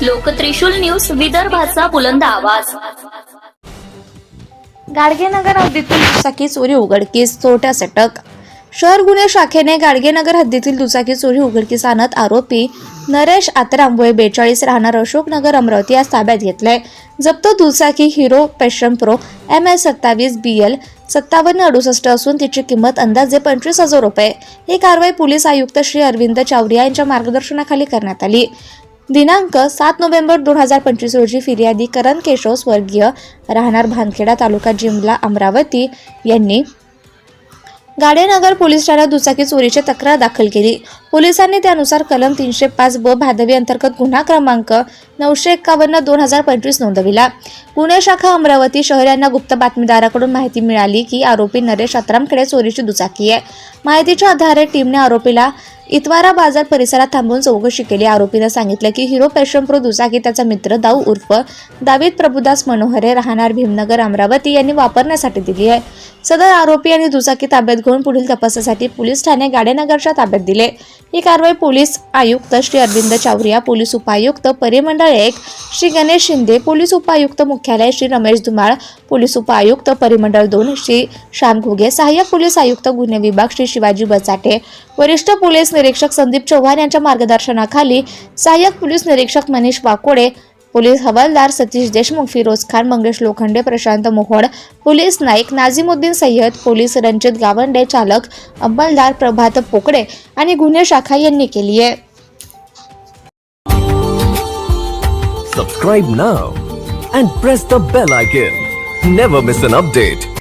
लोकत्रिशूल news, विदर्भाचा बुलंद आवाज. गाडगेनगर हद्दीतील दुचाकी चोरी उघडकीस, चोरट्यास अटक. शहर गुन्हे शाखेने गाडगेनगर हद्दीतील दुचाकी चोरी उघडकीस आणत आरोपी नरेश आत्राम वय 42 राहणार अशोकनगर अमरावती आज ताब्यात घेतलाय. जप्त दुचाकी hero passion pro MS 27 BL 5768 असून तिची किंमत अंदाजे 25,000 रुपये. ही कारवाई पोलीस आयुक्त श्री अरविंद चावरिया यांच्या मार्गदर्शनाखाली करण्यात आली. दिनांक 7 नोव्हेंबर 2025 रोजी फिर्यादी करण केशव स्वर्गीय राहणार भानखेडा तालुका जिमला अमरावती यांनी गाडगेनगर पोलीस ठाण्यात दुचाकी चोरीची तक्रार दाखल केली. पोलिसांनी त्यानुसार कलम 305 भादवी अंतर्गत गुन्हा क्रमांक 951/2025 नोंदविला. गुन्हे शाखा अमरावती शहर यांना गुप्त बातमीदाराकडून माहिती मिळाली की आरोपी नरेश आत्रामकडे चोरीची दुचाकी आहे. माहितीच्या आधारे टीमने आरोपीला इतवारा बाजार परिसरात थांबवून चौकशी केली. आरोपीने सांगितलं की हिरो पॅशन प्रो दुचाकी त्याचा मित्र दाऊ उर्फ दावीद प्रभुदास मनोहरे राहणार भीमनगर अमरावती यांनी वापरण्यासाठी दिली आहे. सदर आरोपी यांनी दुचाकी ताब्यात घेऊन पुढील तपासासाठी पोलीस ठाणे गाडगेनगरच्या ताब्यात दिले. ही कारवाई पोलीस आयुक्त श्री अरविंद चावरिया, पोलीस उपायुक्त परिमंडळ 1 श्री गणेश शिंदे, पोलीस उपायुक्त मुख्यालय श्री रमेश धुमाळ, पोलीस उपायुक्त परिमंडळ 2 श्री श्याम घुगे, सहाय्यक पोलीस आयुक्त गुन्हे विभाग श्री शिवाजी बचाटे, वरिष्ठ पोलीस निरीक्षक संदीप चव्हाण यांच्या मार्गदर्शनाखाली सहाय्यक पोलीस निरीक्षक मनीष वाकोडे, पोलीस हवालदार सतीश देशमुख, फिरोज खान, मंगेश लोखंडे, प्रशांत मोहोड, पोलीस नाईक नाझिमुद्दीन सय्यद, पोलीस रणजित गावंडे, चालक अंमलदार प्रभात पोकडे आणि गुन्हे शाखा यांनी केली आहे. Subscribe now and press the bell icon. Never miss an update.